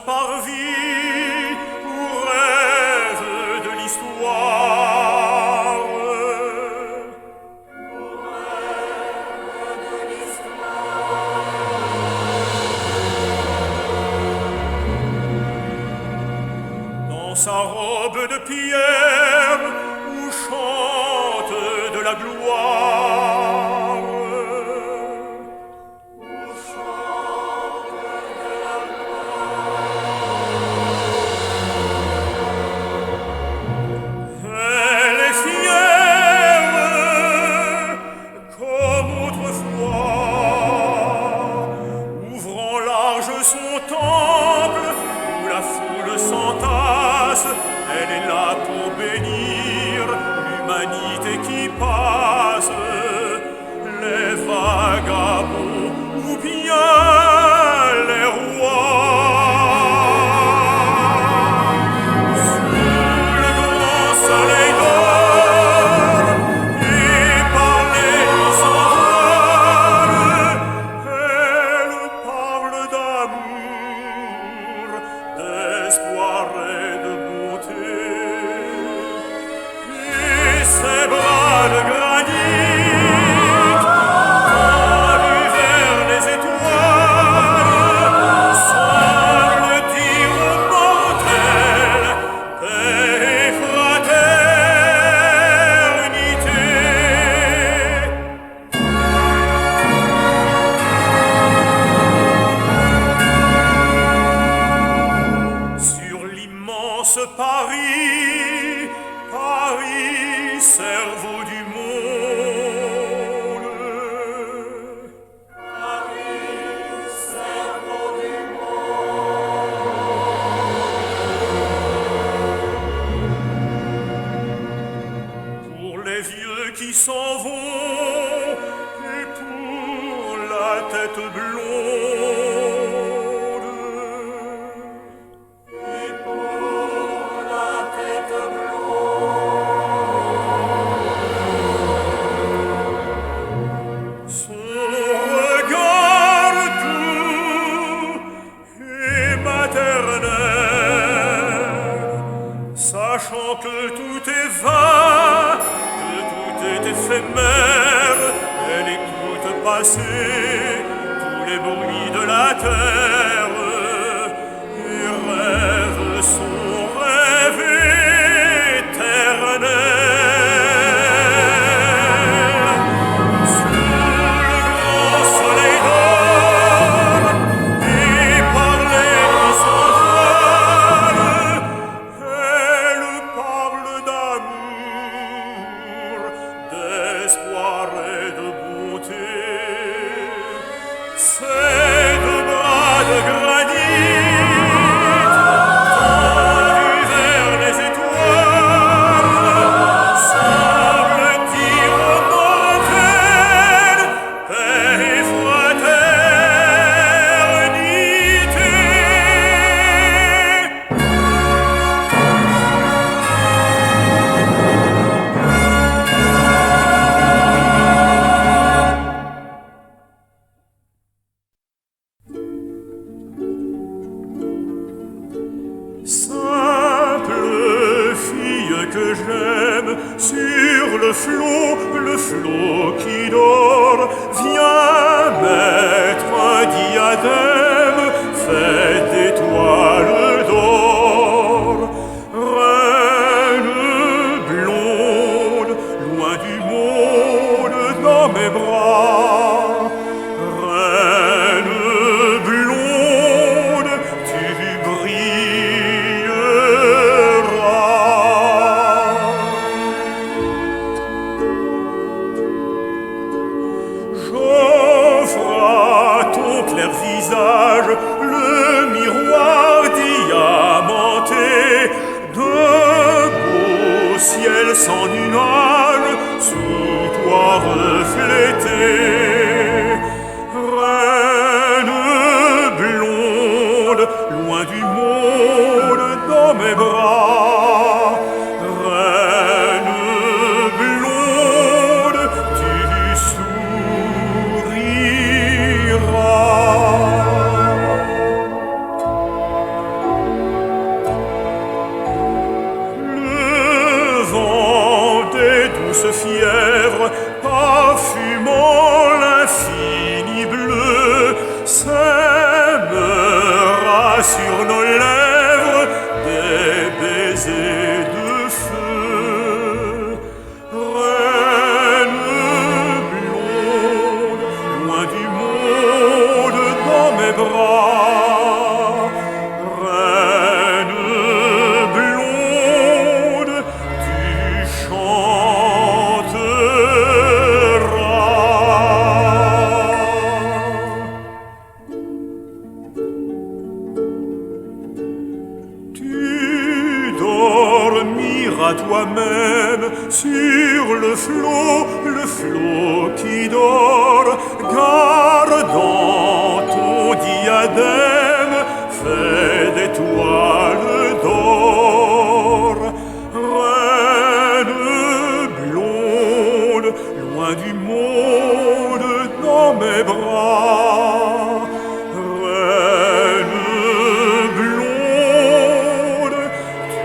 parvis ou rêve de l'histoire. Dans sa robe de pierre où chante de la gloire. Elle est fière comme autrefois, ouvrant large son temple où la foule s'entasse. Elle est là pour bénir l'humanité qui passe, les vagabonds ou bien les rois. Sous le grand soleil d'or et par les s'envole, elle parle d'amour, d'espoir et de beauté. Et ses bras de granit tendus vers les étoiles semblent dire aux mortels paix et fraternité. Sur l'immense Paris, Paris, cerveau du monde. Paris, cerveau du monde. Pour les vieux qui s'en vont et pour la tête blonde. Et pour la tête blonde. Son regard doux et maternel, sachant que tout est vain, que tout est éphémère, elle écoute passer tous les bruits de la terre et rêve son rêve éternel. Sous le grand soleil d'or et par les grands s'envolent, elle parle d'amour, d'espoir et de beauté. Ses deux bras de granit tendus vers les étoiles semblent dire aux mortels paix et fraternité. Simple fille que j'aime, sur le flot qui dort, viens mettre un diadème fait d'étoiles d'or. Reine blonde, loin du monde dans mes bras. Reine blonde, tu brilleras. bras. Reine blonde, tu chanteras. Tu dormiras toi-même sur le flot qui dort, gardant ton diadème fait d'étoiles d'or. Reine blonde, loin du monde, dans mes bras. Reine blonde, tu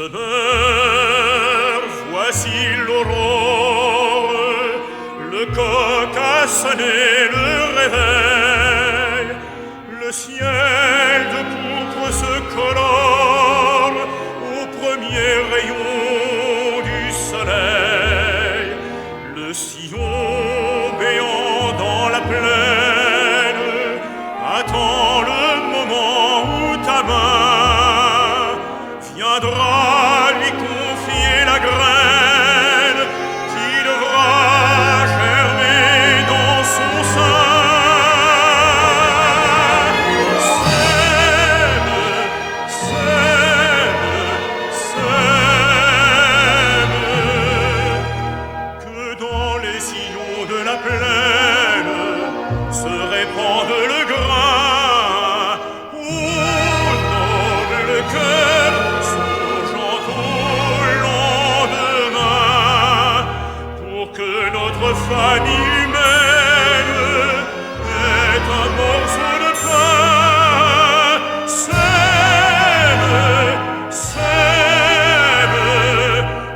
Sonneur, voici l'aurore, le coq a sonné le réveil, le ciel de pourpre se colore au premier rayon du soleil, le sillon béant dans la plaine attend le moment où ta main viendra lui confier la graine qui devra germer dans son sein. Sème, sème, sème, que dans les sillons de la plaine se répande le grain. Oh, noble cœur, notre famille humaine est un morceau de pain. Sème, sème,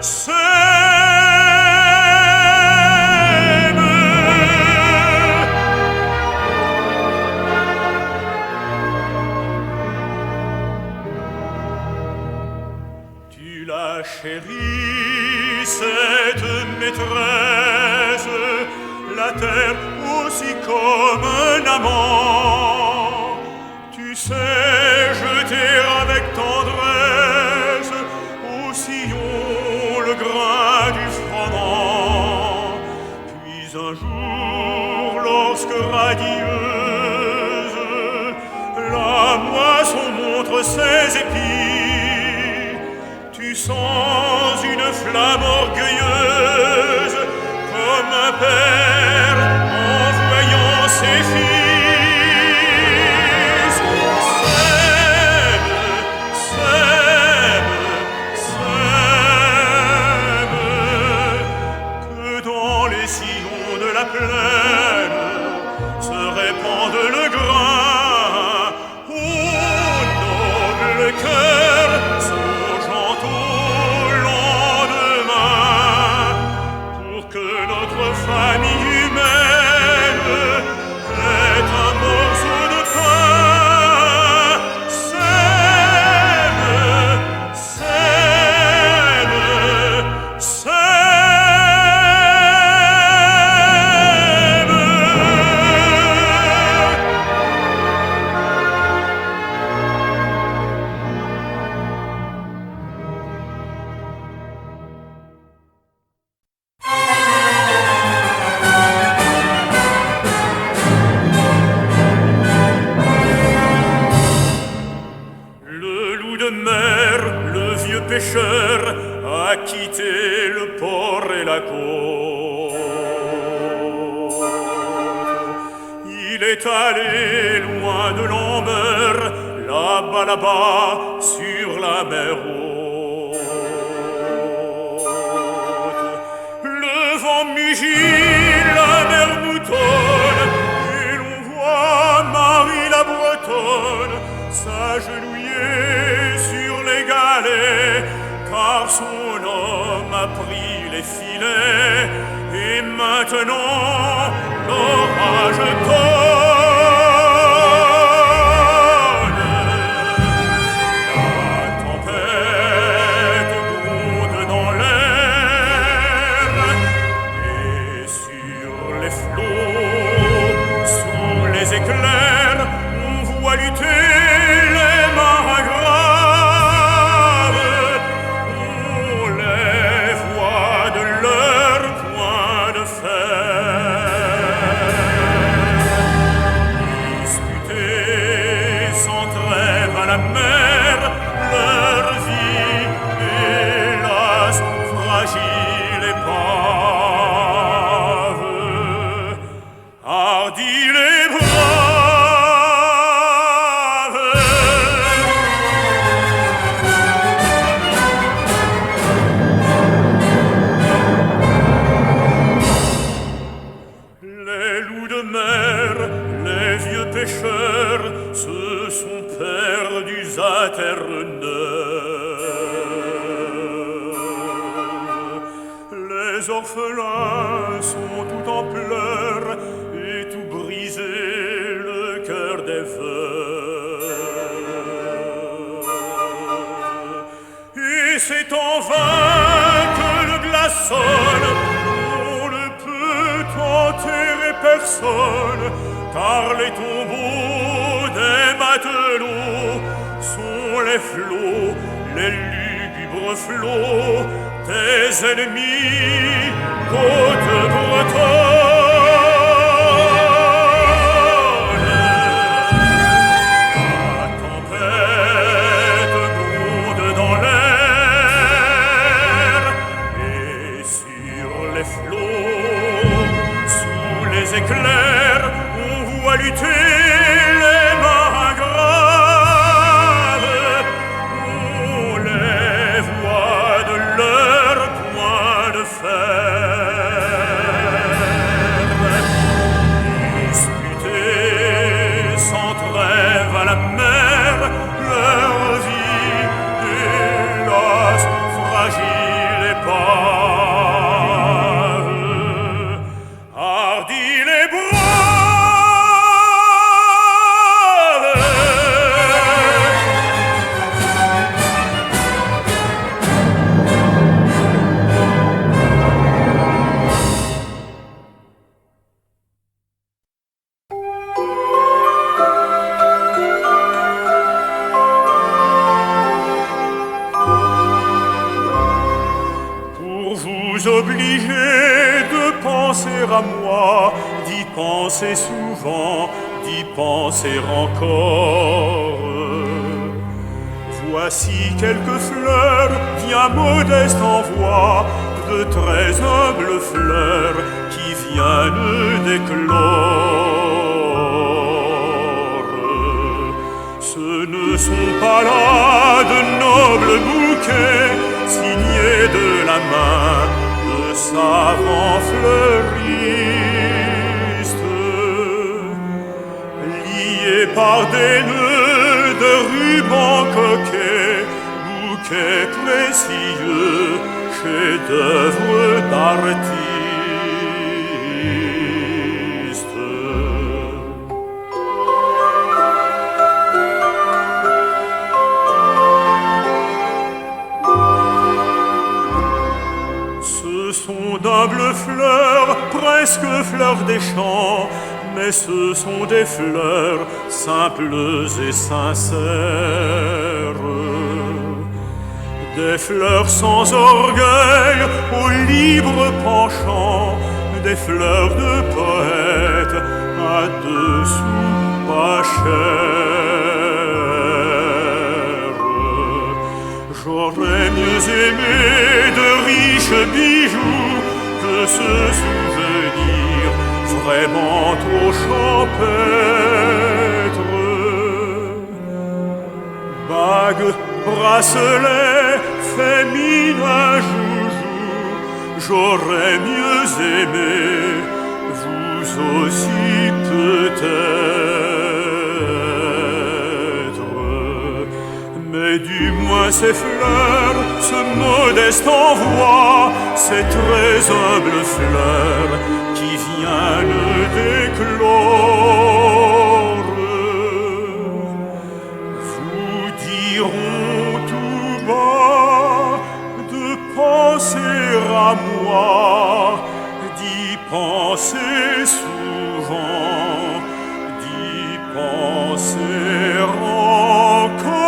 sème. Tu la chéris, cette maîtresse, la terre aussi comme un amant. Tu sais jeter avec tendresse au sillon le grain du froment. Puis un jour, lorsque radieuse la moisson montre ses épis, tu sens une flamme orgueilleuse comme un père en voyant ses fils. Sème, sème, sème, que dans les sillons de la plaine se répande le grain. Oh, noble cœur, songeant au lendemain, pour que notre famille humaine est un morceau de pain. Sème, sème, sème. Le loup de mer, le vieux pêcheur, a quitté le port et la côte. Il est allé loin de l'Amber, là-bas, là-bas, sur la mer haute. Le vent mugit, la mer moutonne, et l'on voit Marie la Bretonne s'agenouiller sur les galets, car son homme a pris les filets, et maintenant l'orage tonne. La tempête gronde dans l'air, et sur les flots, sous les éclairs, on voit lutter les marins graves. On les voit de leur point de fer disputer sans trêve à la mer leur vie, hélas, fragile et brave. Hardis les braves. Les loups de mer, les vieux pêcheurs se sont perdus à terre neuve. Les orphelins sont tout en pleurs et tout brisé le cœur des veuves. Et c'est en vain que le glaçonne, on ne peut enterrer personne, car les tombeaux des matelots sont les flots, les lugubres flots des ennemis côte bretonne. La tempête gronde dans l'air, et sur les flots, sous les éclairs, on voit lutter les marins graves. On les voit de leur point de fer disputer sans trêve à la mer leur vie, hélas, fragile et brave. Hardis les braves. Pour vous obliger de penser à moi, d'y penser souvent, d'y penser encore. Voici quelques fleurs, bien modestes en voix, de très humbles fleurs qui viennent d'éclore. Ce ne sont pas là de nobles bouquets signés de la main de savants fleuristes, liés par des nœuds de rubans coquets, bouquets précieux, chefs-d'œuvre d'artistes. Ce sont d'humbles fleurs, presque fleurs des champs, mais ce sont des fleurs simples et sincères. Des fleurs sans orgueil, au libre penchant, des fleurs de poète, à dessous pas chères. J'aurais mieux aimé de riches bijoux que ce souvenir vraiment trop champêtre. bracelet fait mine à joujou. J'aurais mieux aimé, vous aussi peut-être. Mais du moins ces fleurs, ce modeste envoi, ces très humbles fleurs qui viennent d'éclore, vous diront tout bas de penser à moi, d'y penser souvent, d'y penser encore.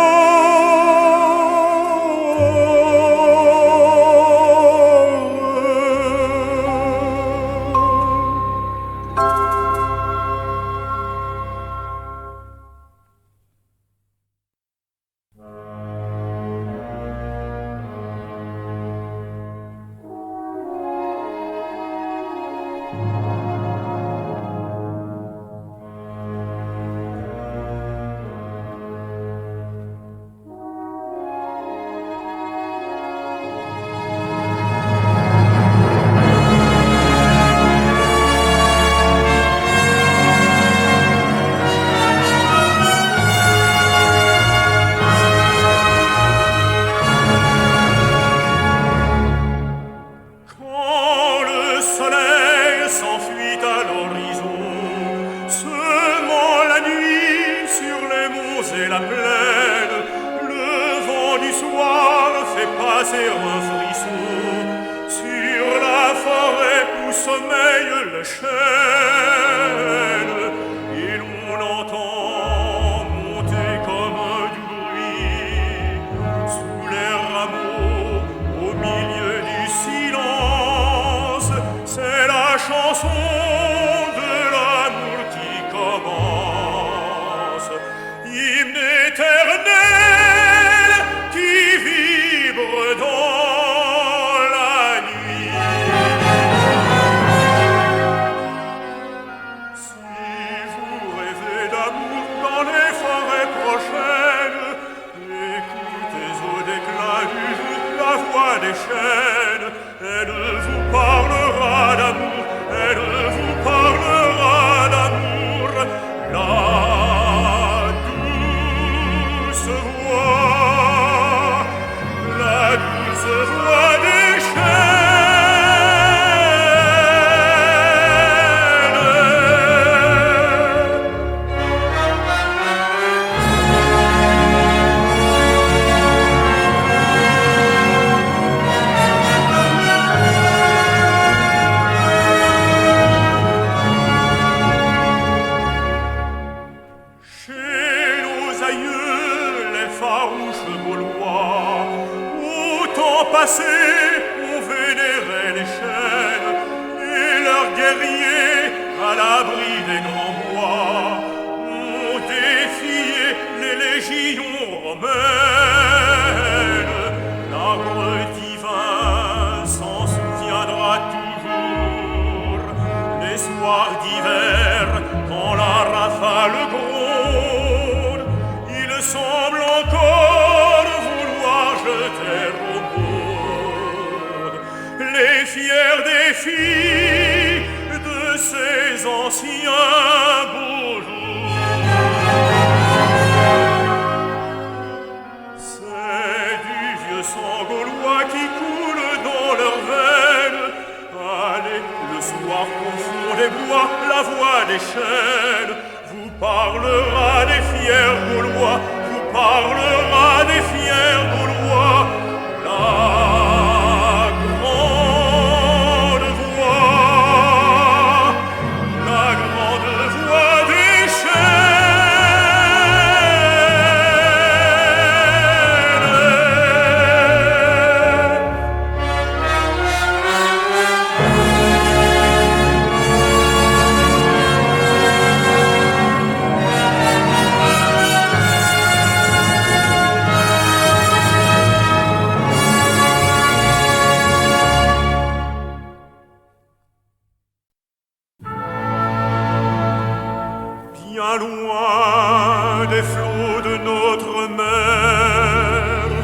Loin des flots de notre mer,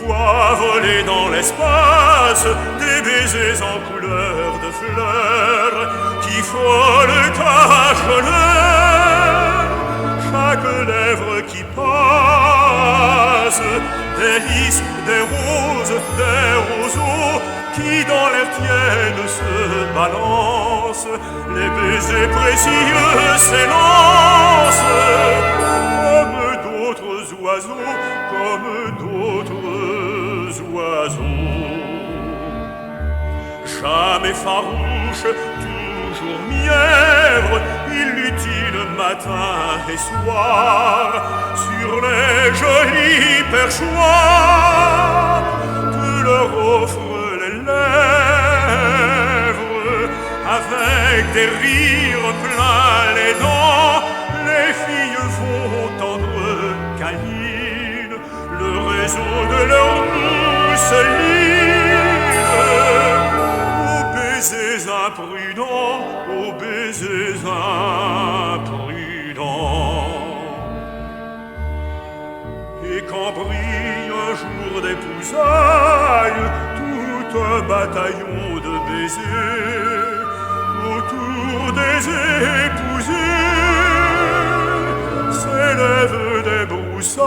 vois voler dans l'espace des baisers en couleur de fleurs qui frôlent ta chaleur. Chaque lèvre qui passe, des lys, des roses, des roseaux qui dans l'air tiennent se balancent. Les baisers précieux s'élancent comme d'autres oiseaux, comme d'autres oiseaux. Jamais farouche, toujours mièvre, inutile matin et soir, sur les jolis perchoirs que leur offrent les lèvres. Avec des rires plein les dents, les filles vont tendre câlines le réseau de leur mousseline. Aux baisers imprudents, aux baisers imprudents. Et quand brille un jour d'épousailles, tout un bataillon de baisers autour des épousés s'élèvent des broussailles.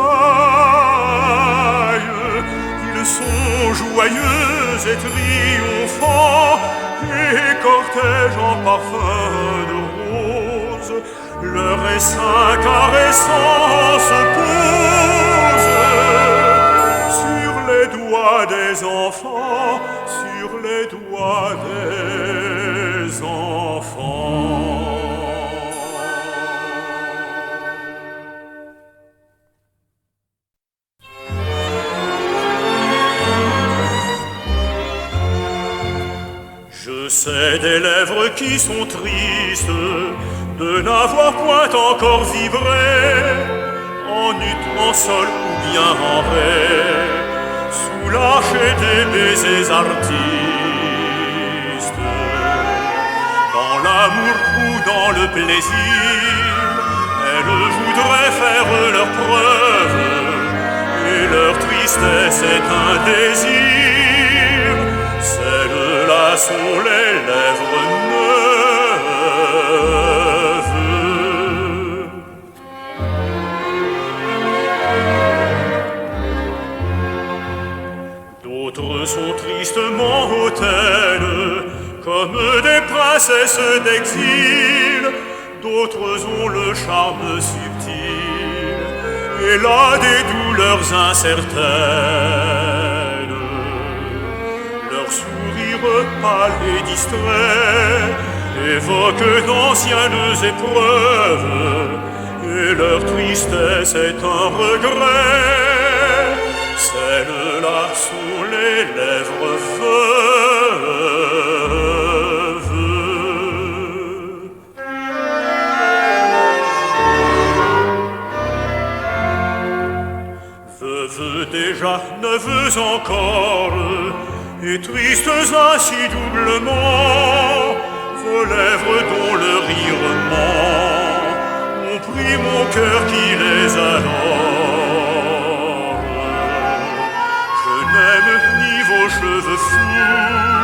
Ils sont joyeux et triomphants, et cortège en parfum de rose, leur essaim caressant se pose sur les doigts des enfants, sur les doigts des enfants. Je sais des lèvres qui sont tristes de n'avoir point encore vibré, en ut, en sol ou bien en ré, sous l'archet des baisers artistes. Dans l'amour ou dans le plaisir, elles voudraient faire leur preuve, et leur tristesse est un désir. Celles-là sont les lèvres neuves. D'autres sont tristement hautaines, comme des princesses d'exil. D'autres ont le charme subtil, et là des douleurs incertaines. Leur sourire pâle et distrait évoque d'anciennes épreuves, et leur tristesse est un regret. Celles-là sont les lèvres veuves. Veuves déjà, neveux encore, et tristes ainsi doublement, vos lèvres dont le rire ment ont pris mon cœur qui les adore. Je n'aime ni vos cheveux fous,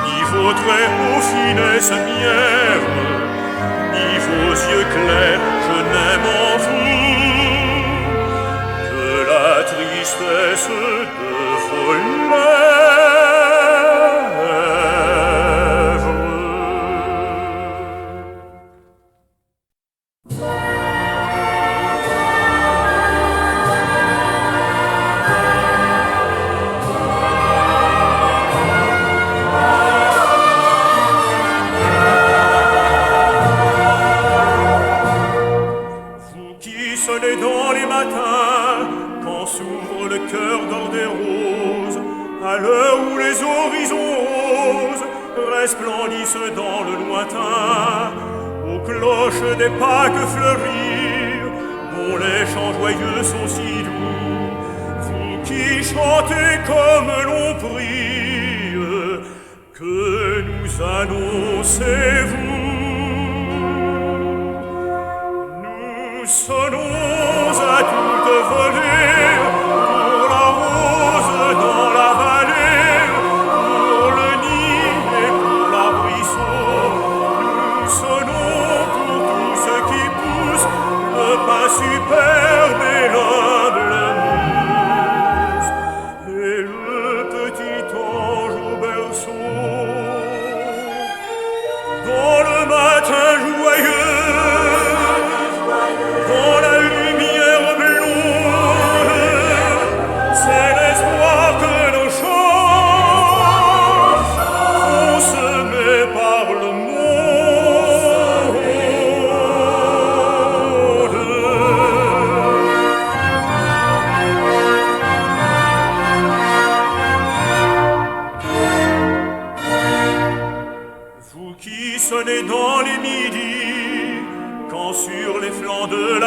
ni vos traits aux finesses mièvres, ni vos yeux clairs, je n'aime en vous que la tristesse de vos lèvres. Vous qui sonnez dans les matins, quand s'ouvre le cœur d'or des roses, à l'heure où les horizons roses resplendissent dans le lointain, aux cloches des Pâques fleurir, dont les chants joyeux sont si doux. Vous qui chantez comme l'on prie, que nous annoncez-vous? Nous sonnons à toute volée pour la rose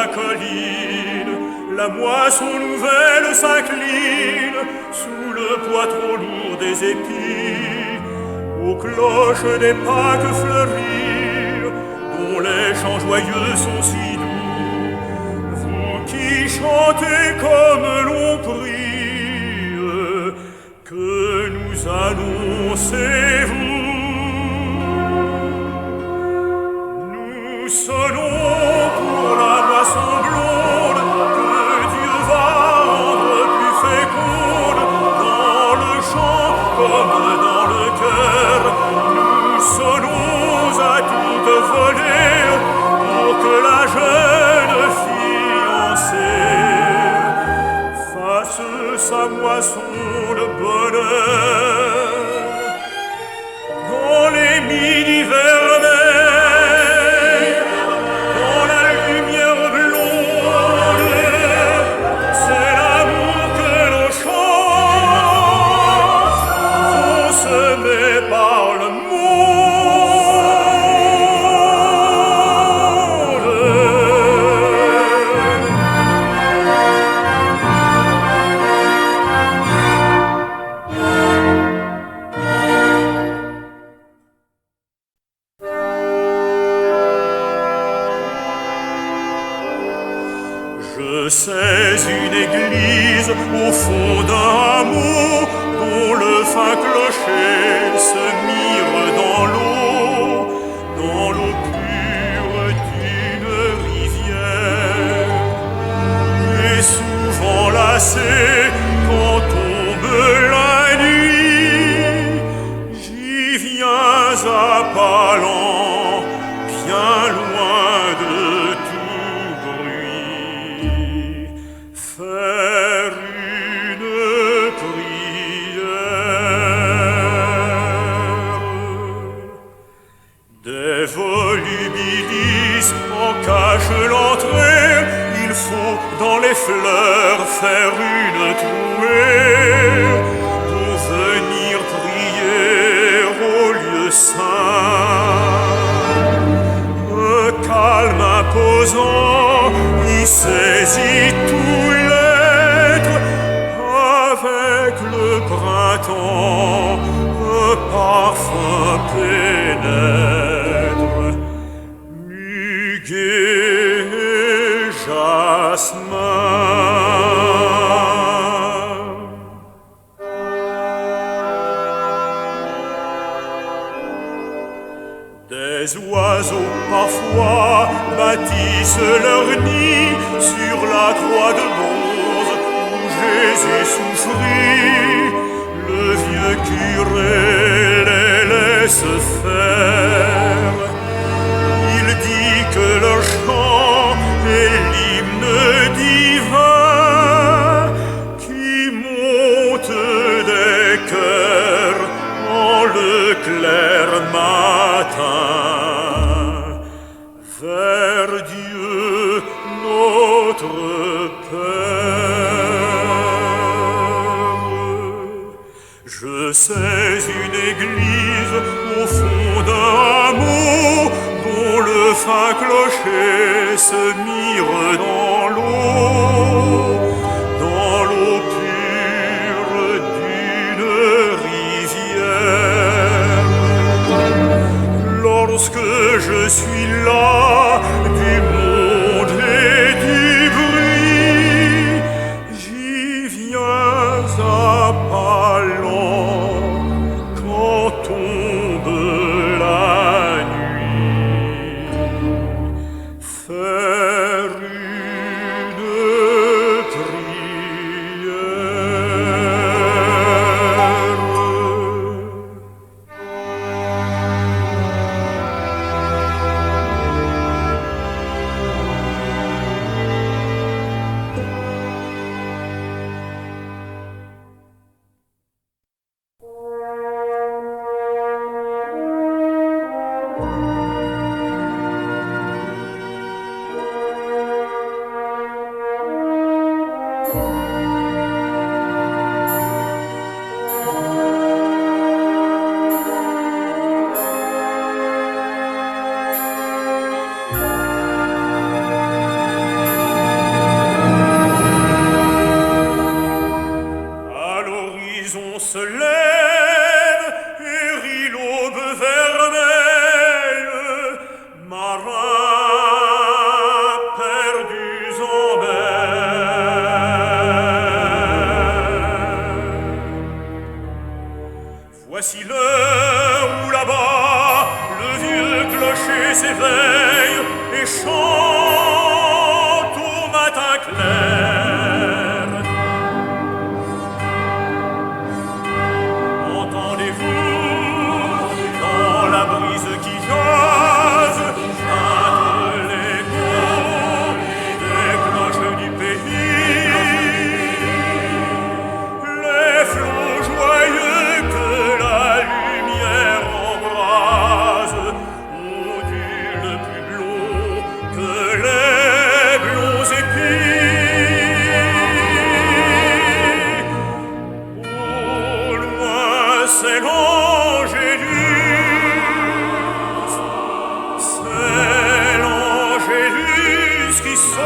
la colline, la moisson nouvelle s'incline sous le poids trop lourd des épis, aux cloches des Pâques fleuries, dont les chants joyeux sont si doux. Vous qui chantez comme l'on prie, que nous annoncez-vous? Nous sonnons pour la moisson blonde que Dieu va rendre plus féconde, dans le chant comme dans le cœur. Nous sonnons à toute volée pour que la jeune fiancée fasse sa moisson de bonheur dans les midis vermeils, dans la lumière blonde. C'est l'amour que l'on chante, vont semer par le monde. Je sais une église au fond d'un hameau dont le fin clocher se mire dans l'eau pure d'une rivière. Et souvent lassé quand tombe la nuit, j'y viens à pas lents, bien loin de tout bruit, faire une prière. Des volubilis en cachent l'entrée, il faut dans les fleurs faire une trouée pour venir prier au lieu saint. Un calme imposant y saisit tout l'être, avec le printemps un parfum pénètre, muguet et jasmin. Des oiseaux parfois bâtissent leur nid sur la croix de bronze où Jésus souffrit. Le vieux curé les laisse faire. Il dit que leur chant est l'hymne divin qui monte des cœurs en le clair matin vers Dieu notre Père. Je sais une église au fond d'un hameau dont le fin clocher se mire dans l'eau pure d'une rivière. Lorsque je suis là du monde et du bruit, j'y viens à pas lents quand tombe la nuit, faire une prière. l'horizon se lève et rit l'aube vermeille, marins perdus en mer. Voici l'heure où là-bas le vieux clocher s'éveille et chante au matin clair. Entendez-vous dans la brise qui jase l'écho des cloches du pays, les flots joyeux que la lumière embrase ont du le plus blond que les blonds épis. Au loin c'est l'Angélus, qui sort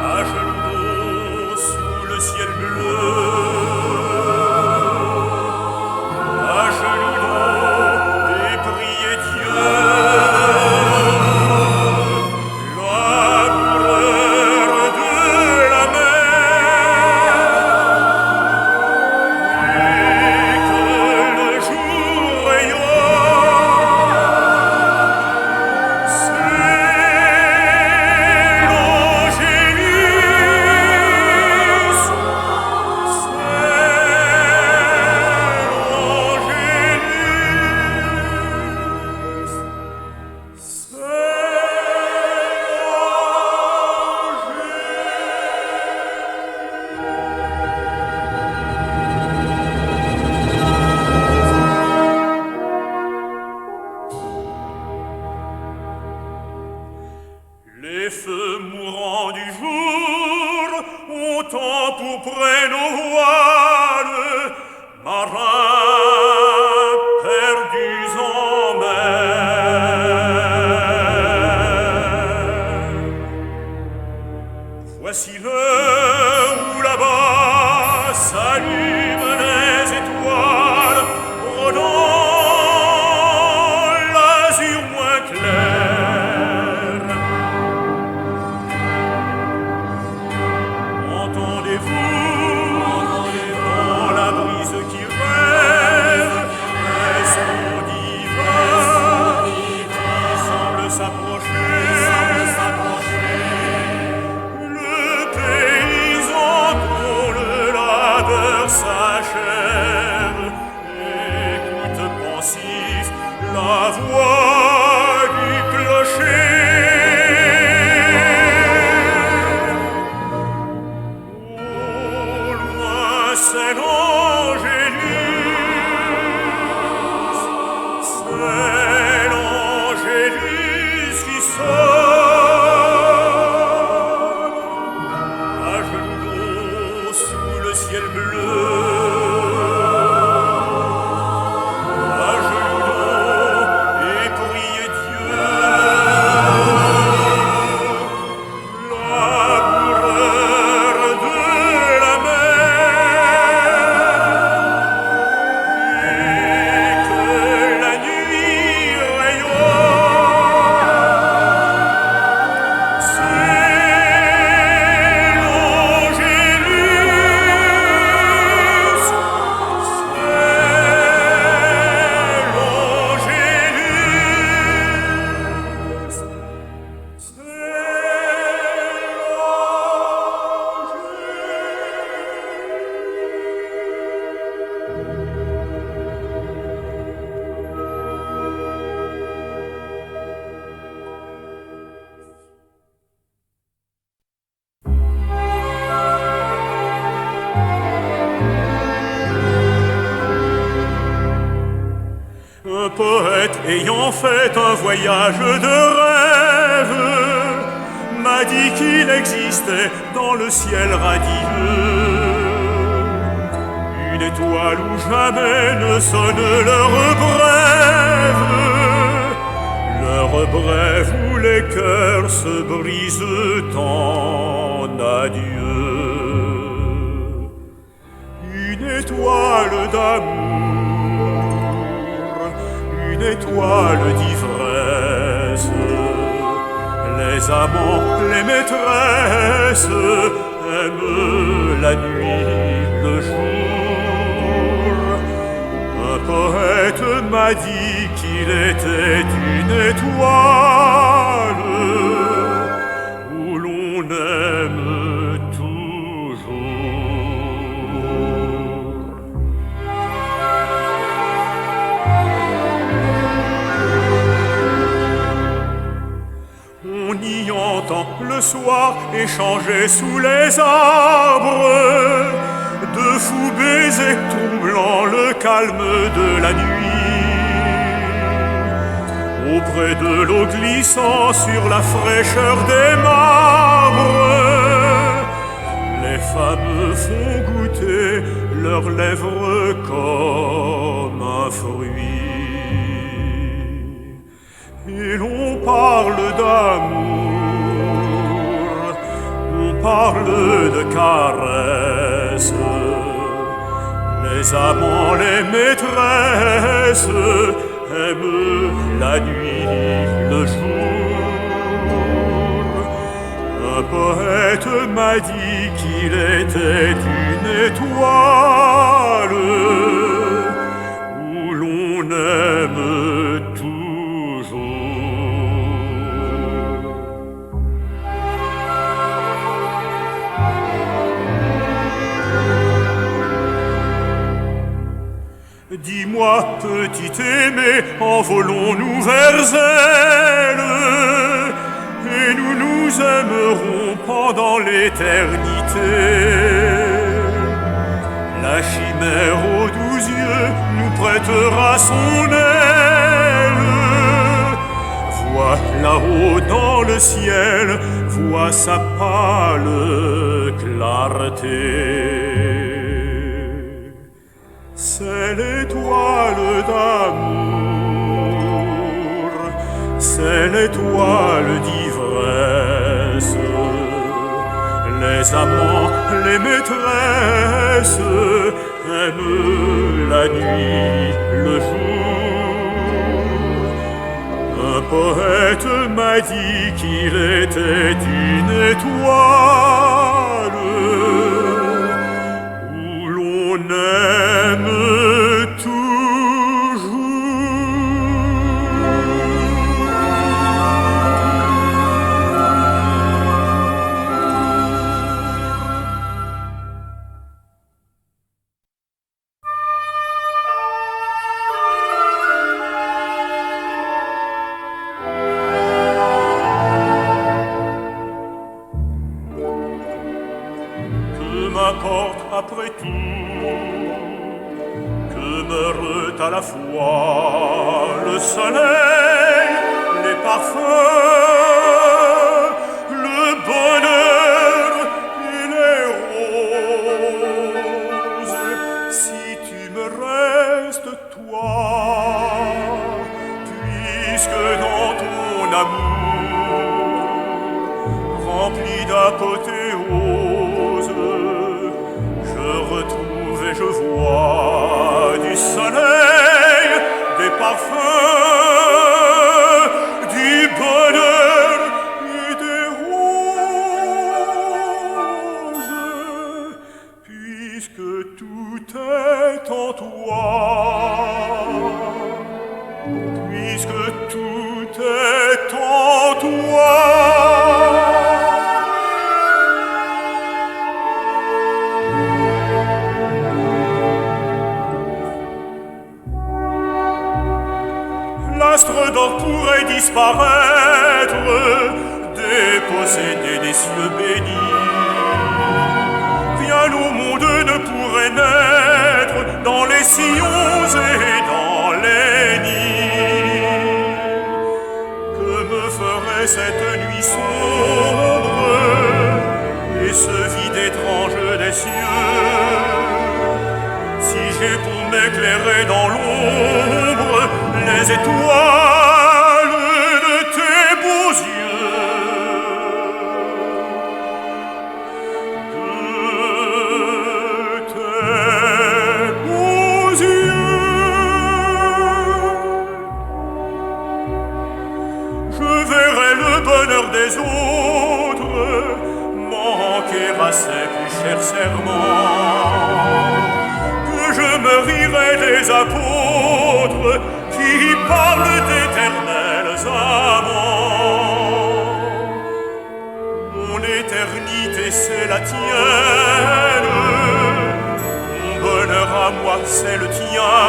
à genoux sous le ciel bleu, à genoux et prier Dieu, laboureur de la mer, et que le jour rayonne. C'est l'Angélus, les feux mourants du jour ont empourpré nos voiles, marins perdus en mer. Voici l'heure où là-bas s'allument les étoiles, rôdant l'azur moins clair. Entendez-vous dans la brise qui rêve les sons divins qui semblent s'approcher. Le paysan dont le labeur s'achève écoute pensif la voix du clocher. Au loin c'est l'Angélus, qui sonne à genoux sous le ciel bleu, à genoux et prier Dieu, laboureur de la mer, et que la nuit rayonne. C'est l'Angélus, un poète ayant fait un voyage de rêve m'a dit qu'il existait dans le ciel radieux une étoile où jamais ne sonne l'heure brève où les cœurs se brisent en adieu. d'amour, une étoile d'ivresse. Les amants, les maîtresses aiment la nuit, le jour. Un poète m'a dit qu'il était une étoile où l'on aime toujours. On y entend le soir échanger sous les arbres de fous baisers troublant le calme de la nuit. Auprès de l'eau glissant sur la fraîcheur des marbres, les femmes font goûter leurs lèvres comme un fruit. Et l'on parle d'amour, on parle de caresses. Les amants, les maîtresses aiment la nuit, le jour. Un poète m'a dit qu'il était une étoile où l'on aime toujours. Dis-moi, petit aimé, envolons-nous vers elle, et nous nous aimerons pendant l'éternité. La chimère aux 12 yeux nous prêtera son aile. Vois là-haut dans le ciel, vois sa pâle clarté. C'est l'étoile d'amour, c'est l'étoile d'ivresse. Les amants, les maîtresses aiment la nuit, le jour. Un poète m'a dit qu'il était une étoile où l'on aime après tout, que meurt à la fois le soleil, les parfums, le bonheur et les roses. Si tu me restes, toi, puisque dans ton amour rempli d'apothéose, je retrouve et je vois du soleil, des parfums, du bonheur et des roses, puisque tout est en toi, puisque tout est en toi. L'astre d'or pourrait disparaître, dépossédé des cieux bénis. Rien au monde ne pourrait naître dans les sillons et dans les nids. Que me ferait cette nuit sombre et ce vide étrange des cieux, si j'ai pour m'éclairer dans l'ombre les étoiles de tes beaux yeux, de tes beaux serment, que je me rirai des apôtres qui parlent d'éternels amants. Mon éternité, c'est la tienne, mon bonheur à moi, c'est le tien.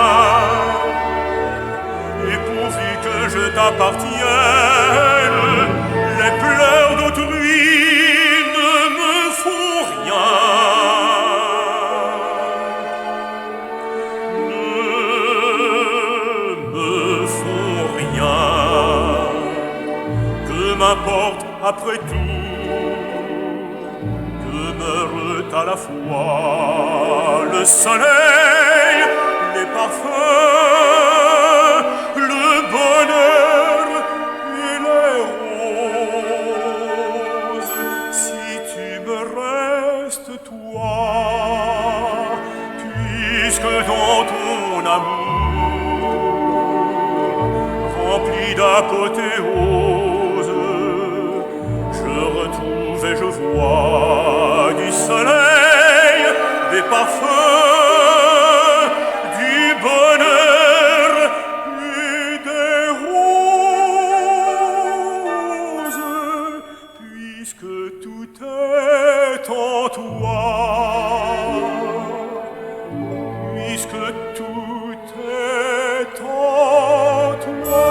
Et pourvu que je t'appartienne, les pleurs d'autrui ne me font rien. Ne me font rien. Que m'importe après tout, que meurt à la fois le soleil, les parfums, le bonheur et les roses. Si tu me restes, toi, puisque dans ton amour rempli d'apothéose, je retrouve et je vois du soleil, des parfums, du bonheur et des roses, puisque tout est en toi, puisque tout est en toi.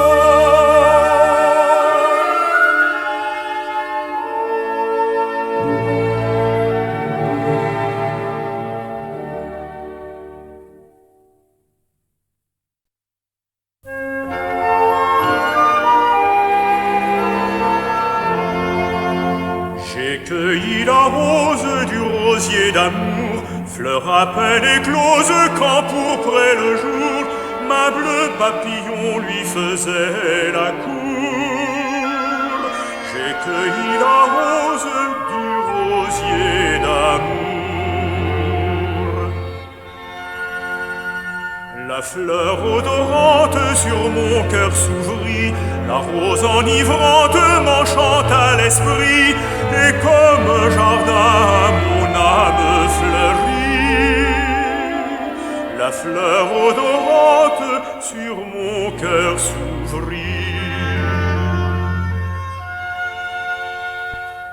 J'ai cueilli la rose du rosier d'amour, fleur à peine éclose quand pourprait le jour, ma bleue papillon lui faisait la cour. J'ai cueilli la rose du rosier d'amour. La fleur odorante sur mon cœur s'ouvrit, la rose enivrante m'enchanta l'esprit, et comme un jardin mon âme fleurit. La fleur odorante sur mon cœur s'ouvrit.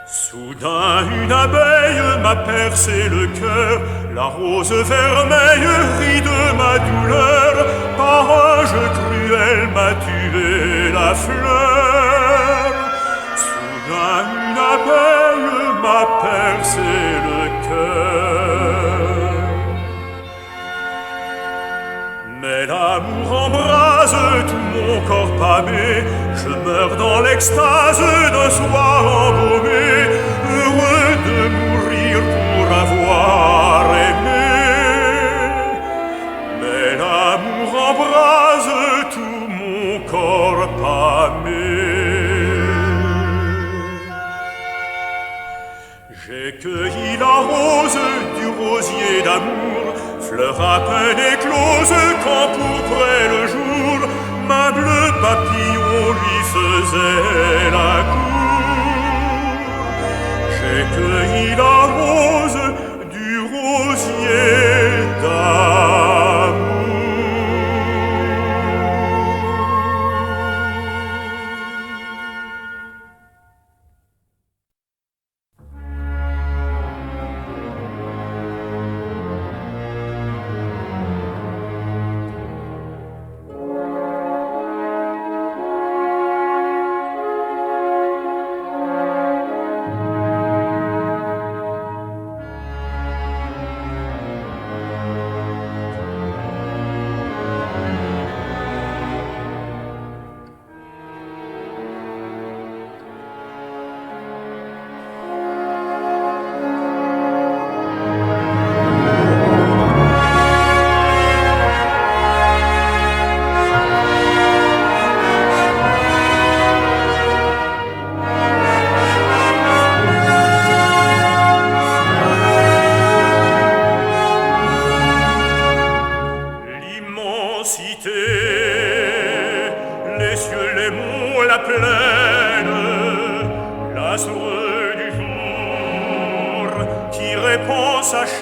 Soudain une abeille m'a percé le cœur, la rose vermeille rit de ma douleur, par un jeu cruel m'a tué la fleur. Soudain une abeille m'a percé le cœur. Mais l'amour embrase tout mon corps pâmé, je meurs dans l'extase d'un soir embaumé, heureux de mourir pour avoir aimé. Mais l'amour embrase tout mon corps pâmé. J'ai cueilli la rose du rosier d'amour, fleur à peine éclose quand pourprait le jour, ma bleue papillon lui faisait la cour. J'ai cueilli la rose du rosier d'amour.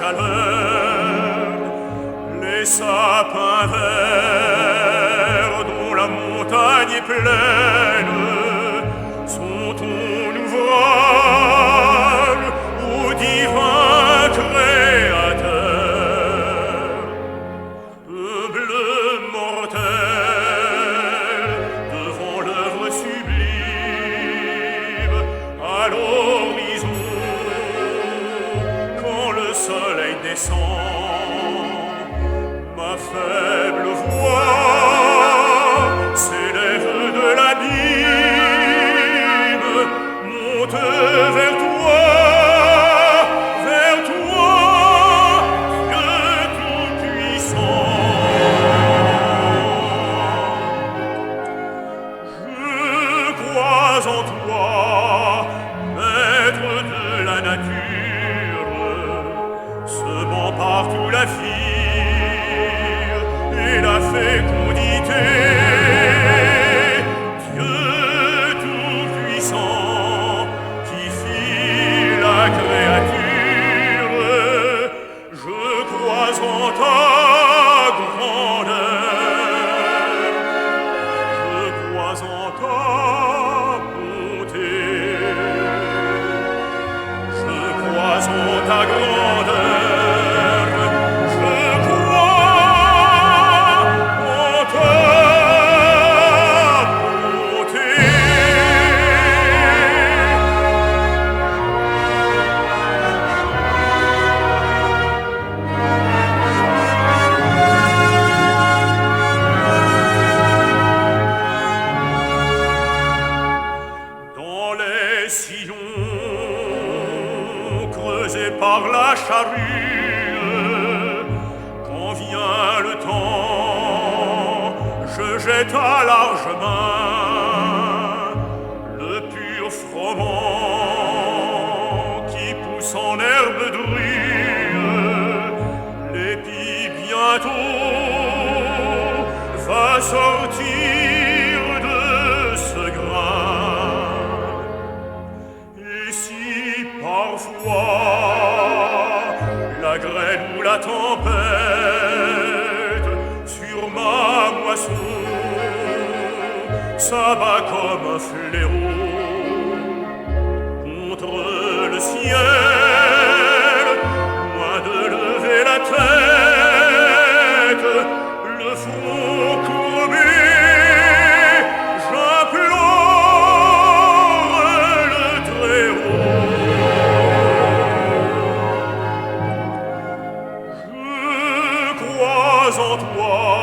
chaleur. Les sapins verts dont la montagne est pleine sont ton ouvrage, ô divin créateur. Bleu mortel devant l'œuvre sublime, à l'horizon quand le soleil descend, ma faible voix s'élève de l'abîme, monte vers toi, Dieu tout-puissant. Je crois en toi, maître de la nature, semant partout la vie et la fécondité. Dieu tout-puissant qui fit la créature, je crois en ta grandeur, je crois en ta bonté, je crois en ta grandeur. Creusé par la charrue, quand vient le temps, je jette à larges mains le pur froment qui pousse en herbe drue. L'épi bientôt va sortir de ce grain. Et si parfois la grêle ou la tempête sur ma moisson s'abat comme un fléau contre le ciel, loin de lever la tête, le front courbé, j'implore le Très-Haut. Je crois en toi,